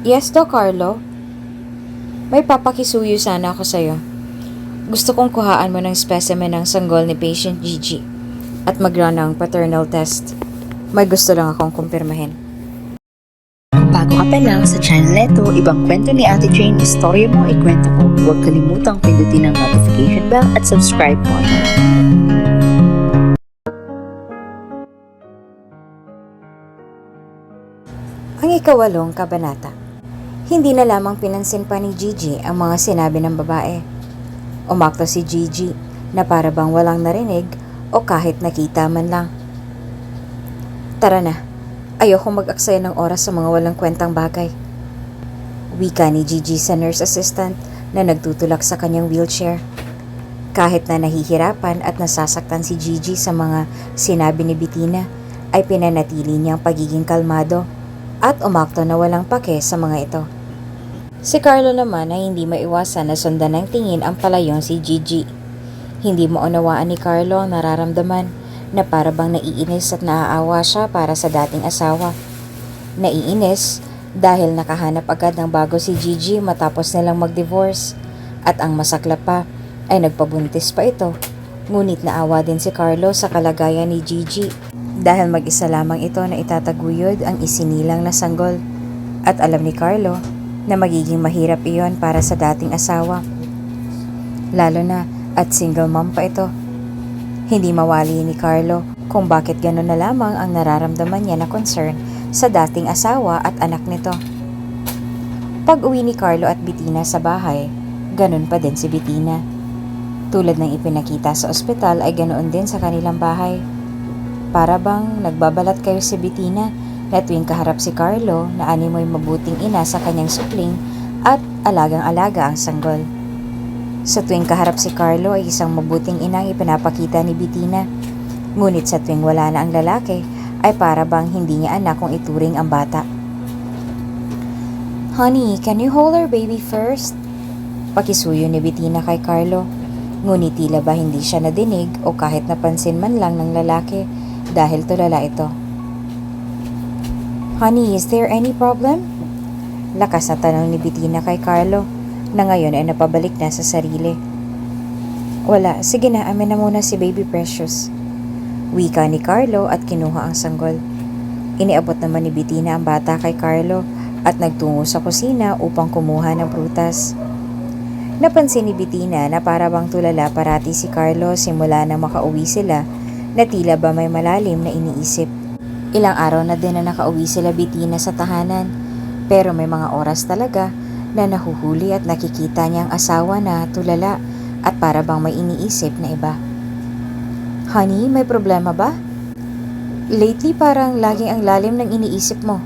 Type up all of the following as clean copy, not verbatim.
Yes, Doc Carlo. May papakisuyo sana ako sa'yo. Gusto kong kuhaan mo ng specimen ng sanggol ni patient Gigi at mag-run ng paternal test. May gusto lang akong kumpirmahin. Kung bago ka pa lang sa channel neto, ibang kwento ni Ate Jane, istorya mo, ikwento ko. Huwag kalimutang pindutin ang notification bell at subscribe po. Ang ikawalong kabanata. Hindi na lamang pinansin pa ni Gigi ang mga sinabi ng babae. Umakto si Gigi na para bang walang narinig o kahit nakita man lang. Tara na, ayoko mag-aksaya ng oras sa mga walang kwentang bagay. Wika ni Gigi sa nurse assistant na nagtutulak sa kanyang wheelchair. Kahit na nahihirapan at nasasaktan si Gigi sa mga sinabi ni Bettina, ay pinanatili niyang pagiging kalmado at umakto na walang pake sa mga ito. Si Carlo naman ay hindi maiwasan na sundan ng tingin ang palayong si Gigi. Hindi mo unawaan ni Carlo ang nararamdaman na para bang naiinis at naaawa siya para sa dating asawa. Naiinis dahil nakahanap agad ng bago si Gigi matapos nilang mag-divorce at ang masaklap pa ay nagpabuntis pa ito. Ngunit naawa din si Carlo sa kalagayan ni Gigi dahil mag-isa lamang ito na itataguyod ang isinilang na sanggol at alam ni Carlo na magiging mahirap iyon para sa dating asawa. Lalo na at single mom pa ito. Hindi mawali ni Carlo kung bakit gano'n na lamang ang nararamdaman niya na concern sa dating asawa at anak nito. Pag-uwi ni Carlo at Bettina sa bahay, ganun pa din si Bettina. Tulad ng ipinakita sa ospital ay ganoon din sa kanilang bahay. Para bang nagbabalat kayo si Bettina na tuwing kaharap si Carlo na animoy mabuting ina sa kanyang supling at alagang-alaga ang sanggol. Sa tuwing kaharap si Carlo ay isang mabuting inang ipinapakita ni Bettina. Ngunit sa tuwing wala na ang lalaki ay para bang hindi niya anak kung ituring ang bata. "Honey, can you hold our baby first?" Pakisuyo ni Bettina kay Carlo. Ngunit tila ba hindi siya nadinig o kahit napansin man lang ng lalaki dahil tulala ito. "Honey, is there any problem?" Lakas na tanong ni Bettina kay Carlo na ngayon ay napabalik na sa sarili. "Wala, sige na, amin na muna si Baby Precious." Wika ni Carlo at kinuha ang sanggol. Iniabot naman ni Bettina ang bata kay Carlo at nagtungo sa kusina upang kumuha ng prutas. Napansin ni Bettina na para bang tulala parati si Carlo simula na makauwi sila na tila ba may malalim na iniisip. Ilang araw na din na nakauwi sila Bettina sa tahanan, pero may mga oras talaga na nahuhuli at nakikita niya ang asawa na tulala at para bang may iniisip na iba. "Honey, may problema ba? Lately parang laging ang lalim ng iniisip mo."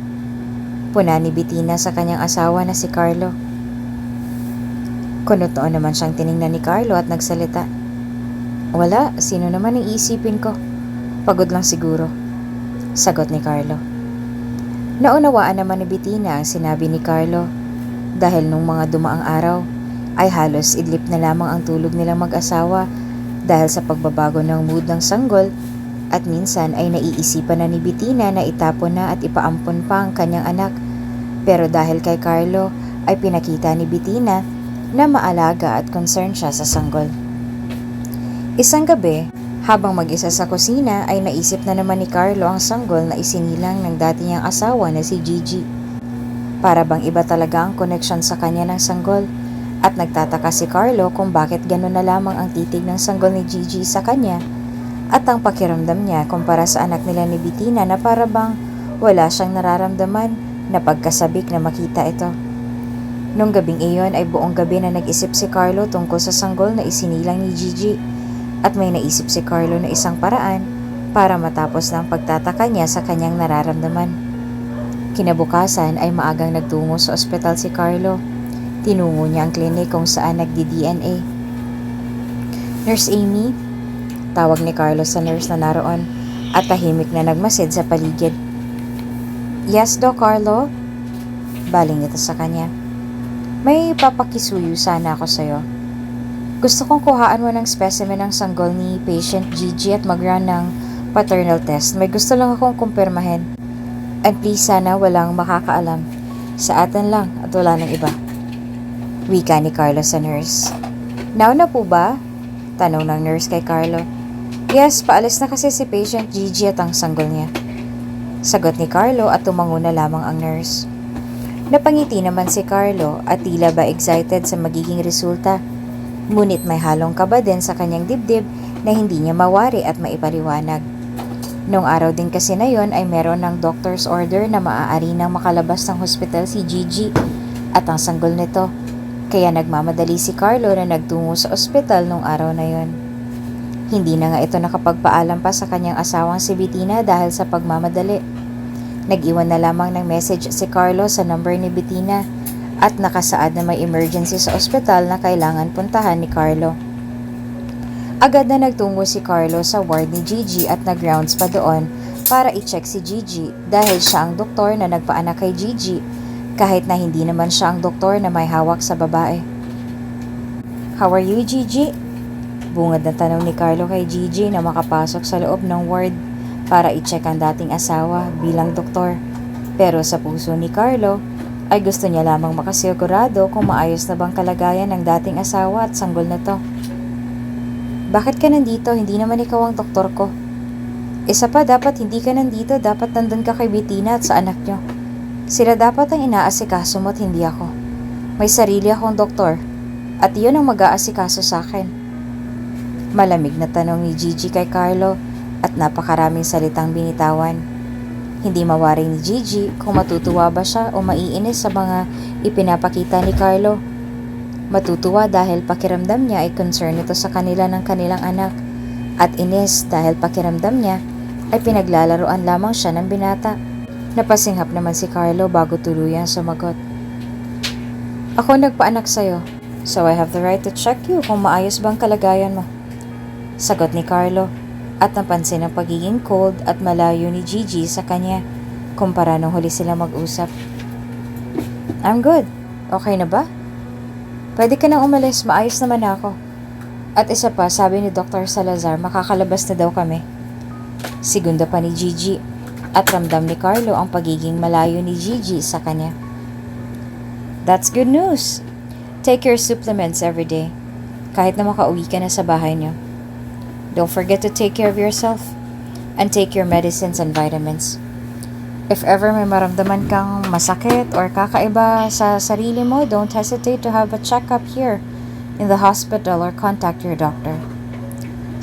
Puna ni Bettina sa kanyang asawa na si Carlo. Kunot noon naman siyang tiningnan ni Carlo at nagsalita. "Wala, sino naman ang iisipin ko? Pagod lang siguro," sagot ni Carlo. Naunawaan naman ni Bettina ang sinabi ni Carlo dahil nung mga dumaang araw ay halos idlip na lamang ang tulog nilang mag-asawa dahil sa pagbabago ng mood ng sanggol at minsan ay naiisipan na ni Bettina na itapon na at ipaampon pa ang kanyang anak, pero dahil kay Carlo ay pinakita ni Bettina na maalaga at concern siya sa sanggol. Isang gabi, habang mag-isa sa kusina ay naisip na naman ni Carlo ang sanggol na isinilang ng dati niyang asawa na si Gigi. Para bang iba talaga ang connection sa kanya ng sanggol at nagtataka si Carlo kung bakit gano'n na lamang ang titig ng sanggol ni Gigi sa kanya at ang pakiramdam niya kumpara sa anak nila ni Bettina na para bang wala siyang nararamdaman na pagkasabik na makita ito. Nung gabing iyon ay buong gabi na nag-isip si Carlo tungkol sa sanggol na isinilang ni Gigi at may naisip si Carlo na isang paraan para matapos ng pagtataka niya sa kanyang nararamdaman. Kinabukasan ay maagang nagtungo sa ospital si Carlo. Tinungo niya ang klinik kung saan nagdi-DNA. "Nurse Amy?" Tawag ni Carlo sa nurse na naroon at tahimik na nagmasid sa paligid. "Yes, Doc Carlo?" Baling ito sa kanya. "May papakisuyo sana ako sa'yo. Gusto kong kuhaan mo ng specimen ng sanggol ni patient Gigi at mag-run ng paternal test. May gusto lang akong kumpirmahin. And please sana walang makakaalam. Sa atin lang at wala ng iba. Wika ni Carlo sa nurse. Nauna po ba? Tanong ng nurse kay Carlo. Yes, paalis na kasi si patient Gigi at ang sanggol niya. Sagot ni Carlo at tumango na lamang ang nurse. Napangiti naman si Carlo at tila ba excited sa magiging resulta. Ngunit may halong kaba din sa kanyang dibdib na hindi niya mawari at maipaliwanag. Noong araw din kasi na yon ay meron ng doctor's order na maaari nang makalabas ng hospital si Gigi at ang sanggol nito. Kaya nagmamadali si Carlo na nagtungo sa ospital noong araw na yon. Hindi na nga ito nakapagpaalam pa sa kanyang asawang si Bettina dahil sa pagmamadali. Nag-iwan na lamang ng message si Carlo sa number ni Bettina at nakasaad na may emergency sa ospital na kailangan puntahan ni Carlo. Agad na nagtungo si Carlo sa ward ni Gigi at nag-rounds pa doon para i-check si Gigi dahil siya ang doktor na nagpaanak kay Gigi kahit na hindi naman siya ang doktor na may hawak sa babae. How are you, Gigi? Bungad na tanong ni Carlo kay Gigi na makapasok sa loob ng ward para i-check ang dating asawa bilang doktor. Pero sa puso ni Carlo ay gusto niya lamang makasigurado kung maayos na bang kalagayan ng dating asawa at sanggol na to. Bakit ka nandito? Hindi naman ikaw ang doktor ko. Isa pa, dapat hindi ka nandito. Dapat nandun ka kay Bettina at sa anak nyo. Sila dapat ang inaasikaso mo at hindi ako. May sarili akong doktor at iyon ang mag-aasikaso sa akin. Malamig na tanong ni Gigi kay Carlo at napakaraming salitang binitawan. Hindi mawari ni Gigi kung matutuwa ba siya o maiinis sa mga ipinapakita ni Carlo. Matutuwa dahil pakiramdam niya ay concern ito sa kanila ng kanilang anak at inis dahil pakiramdam niya ay pinaglalaroan lamang siya ng binata. Napasinghap naman si Carlo bago tuluyang sumagot. Ako nagpaanak sa'yo, so I have the right to check you kung maayos bang kalagayan mo. Sagot ni Carlo at napansin ang pagiging cold at malayo ni Gigi sa kanya kumpara nung huli sila mag-usap. I'm good. Okay na ba? Pwede ka nang umalis, maayos naman ako. At isa pa, sabi ni Dr. Salazar, makakalabas na daw kami. Segunda pa ni Gigi at ramdam ni Carlo ang pagiging malayo ni Gigi sa kanya. That's good news. Take your supplements every day, kahit na makauwi ka na sa bahay niyo. Don't forget to take care of yourself and take your medicines and vitamins. If ever may maramdaman kang masakit or kakaiba sa sarili mo, don't hesitate to have a checkup here in the hospital or contact your doctor.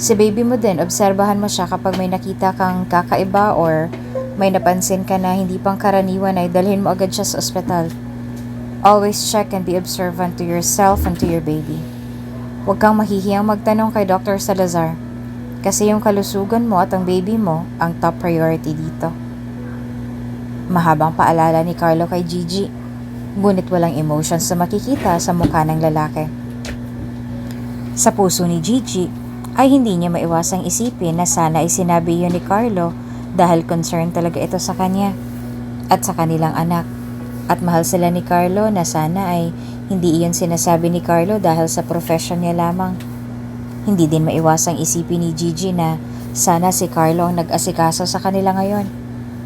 Si baby mo din, obserbahan mo siya kapag may nakita kang kakaiba or may napansin ka na hindi pang karaniwan ay dalhin mo agad siya sa ospital. Always check and be observant to yourself and to your baby. Huwag kang mahihiyang magtanong kay Dr. Salazar kasi yung kalusugan mo at ang baby mo ang top priority dito. Mahabang paalala ni Carlo kay Gigi, ngunit walang emotions na makikita sa mukha ng lalaki. Sa puso ni Gigi ay hindi niya maiwasang isipin na sana ay sinabi yun ni Carlo dahil concern talaga ito sa kanya at sa kanilang anak. At mahal sila ni Carlo na sana ay hindi iyon sinasabi ni Carlo dahil sa profession niya lamang. Hindi din maiwasang isipin ni Gigi na sana si Carlo ang nag-asikaso sa kanila ngayon.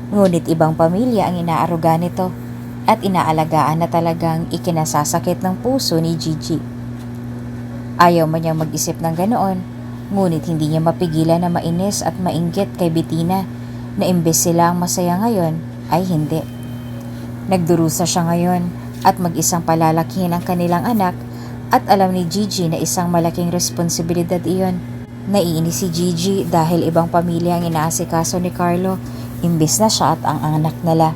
Ngunit ibang pamilya ang inaaruga nito at inaalagaan na talagang ikinasasakit ng puso ni Gigi. Ayaw man niyang mag-isip ng ganoon, ngunit hindi niya mapigilan na mainis at mainggit kay Bettina na imbes sila ang masaya ngayon ay hindi. Nagdurusa siya ngayon at mag-isang palalakihin ang kanilang anak at alam ni Gigi na isang malaking responsibilidad iyon. Naiinis si Gigi dahil ibang pamilya ang inaasikaso ni Carlo imbis na siya at ang anak nila.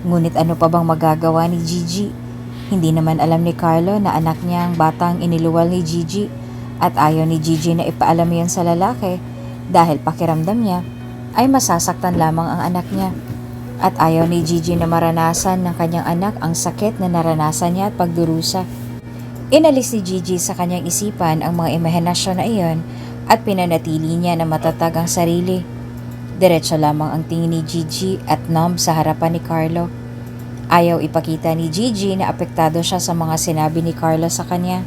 Ngunit ano pa bang magagawa ni Gigi? Hindi naman alam ni Carlo na anak niya ang batang iniluwal ni Gigi at ayaw ni Gigi na ipaalam yan sa lalaki dahil pakiramdam niya ay masasaktan lamang ang anak niya. At ayaw ni Gigi na maranasan ng kanyang anak ang sakit na naranasan niya at pagdurusa. Inalis ni Gigi sa kanyang isipan ang mga imahinasyon na iyon at pinanatili niya na matatag ang sarili. Diretso lamang ang tingin ni Gigi at numb sa harapan ni Carlo. Ayaw ipakita ni Gigi na apektado siya sa mga sinabi ni Carlo sa kanya.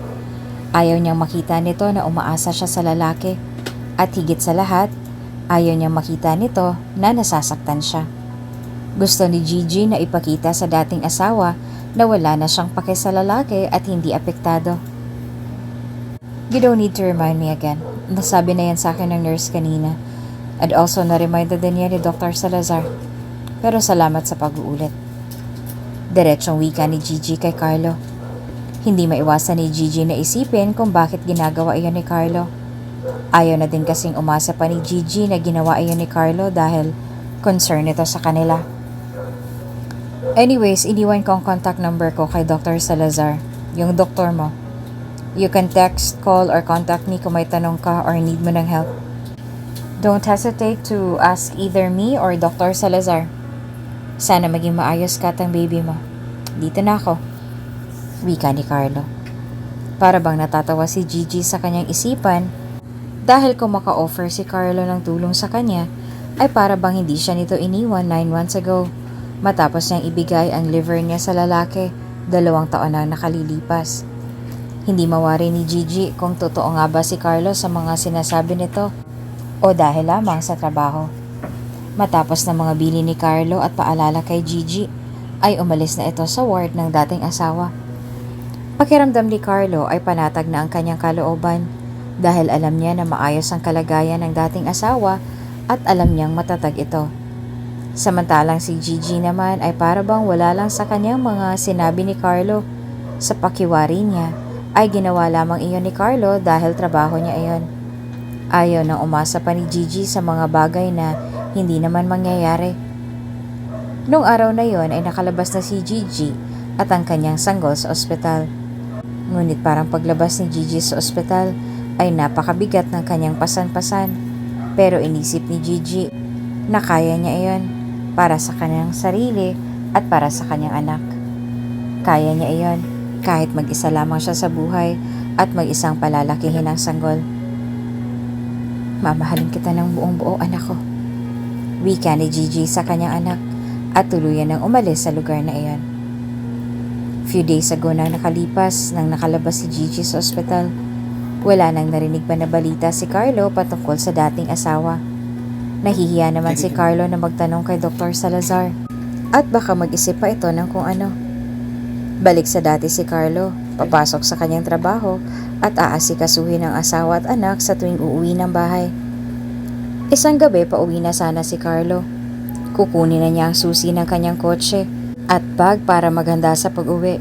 Ayaw niyang makita nito na umaasa siya sa lalaki. At higit sa lahat, ayaw niyang makita nito na nasasaktan siya. Gusto ni Gigi na ipakita sa dating asawa na wala na siyang pake sa lalaki at hindi apektado. You don't need to remind me again. Nasabi na yan sa akin ng nurse kanina. And also na-reminded din yan ni Dr. Salazar. Pero salamat sa pag-uulit. Diretsong wika ni Gigi kay Carlo. Hindi maiwasan ni Gigi na isipin kung bakit ginagawa iyon ni Carlo. Ayaw na din kasing umasa pa ni Gigi na ginawa iyon ni Carlo dahil concern ito sa kanila. Anyways, iniwan ko ang contact number ko kay Dr. Salazar, yung doktor mo. You can text, call, or contact me kung may tanong ka or need mo ng help. Don't hesitate to ask either me or Dr. Salazar. Sana maging maayos ka at ang baby mo. Dito na ako. Wika ni Carlo. Para bang natatawa si Gigi sa kanyang isipan dahil kung maka-offer si Carlo ng tulong sa kanya ay para bang hindi siya nito iniwan 9 months ago matapos niyang ibigay ang liver niya sa lalaki 2 taon na nakalilipas. Hindi mawari ni Gigi kung totoo nga ba si Carlo sa mga sinasabi nito o dahil lamang sa trabaho. Matapos ng mga bili ni Carlo at paalala kay Gigi, ay umalis na ito sa ward ng dating asawa. Pakiramdam ni Carlo ay panatag na ang kanyang kalooban dahil alam niya na maayos ang kalagayan ng dating asawa at alam niyang matatag ito. Samantalang si Gigi naman ay para bang wala lang sa kanyang mga sinabi ni Carlo. Sa pakiwari niya ay ginawa lamang iyon ni Carlo dahil trabaho niya iyon. Ayaw nang umasa pa ni Gigi sa mga bagay na hindi naman mangyayari. Noong araw na yon ay nakalabas na si Gigi at ang kanyang sanggol sa ospital. Ngunit parang paglabas ni Gigi sa ospital ay napakabigat ng kanyang pasan-pasan. Pero inisip ni Gigi na kaya niya iyon para sa kanyang sarili at para sa kanyang anak. Kaya niya iyon kahit mag-isa lamang siya sa buhay at mag-isang palalakihin ang sanggol. Mamahalin kita ng buong buo, anak ko. Wika ni Gigi sa kanyang anak at tuluyan nang umalis sa lugar na iyon. Few days ago nang nakalipas nang nakalabas si Gigi sa ospital, wala nang narinig pa na balita si Carlo patungkol sa dating asawa. Nahihiya naman si Carlo na magtanong kay Dr. Salazar at baka mag-isip pa ito ng kung ano. Balik sa dati si Carlo, papasok sa kanyang trabaho at aasikasuhin ang asawa at anak sa tuwing uuwi ng bahay. Isang gabi pauwi na sana si Carlo. Kukunin na niya ang susi ng kanyang kotse at bag para maganda sa pag-uwi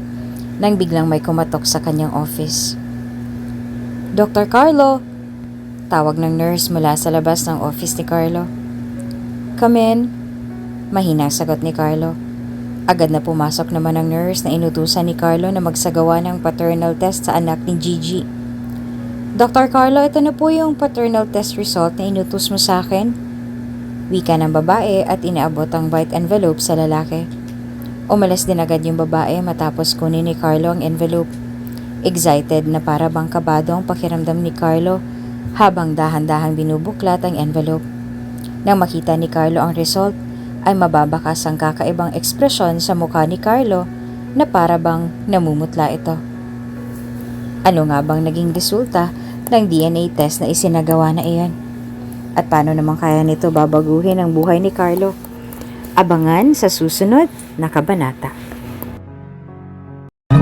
nang biglang may kumatok sa kanyang office. Dr. Carlo! Tawag ng nurse mula sa labas ng office ni Carlo. Come in. Mahinang sagot ni Carlo. Agad na pumasok naman ang nurse na inutusan ni Carlo na magsagawa ng paternal test sa anak ni Gigi. Dr. Carlo, ito na po yung paternal test result na inutos mo sa akin. Wika ng babae at inaabot ang white envelope sa lalaki. Umalis din agad yung babae matapos kunin ni Carlo ang envelope. Excited na para bang kabado ang pakiramdam ni Carlo habang dahan-dahang binubuklat ang envelope. Nang makita ni Carlo ang result, ay mababakas ang kakaibang ekspresyon sa mukha ni Carlo na para bang namumutla ito. Ano nga bang naging resulta ng DNA test na isinagawa na iyon? At paano naman kaya nito babaguhin ang buhay ni Carlo? Abangan sa susunod na kabanata.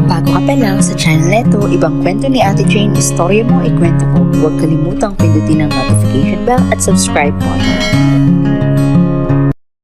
Bago ka pa lang sa channel neto, ibang kwento ni Ate Jane, istorya mo, ikwento ko. Huwag kalimutang pindutin ang notification bell at subscribe button.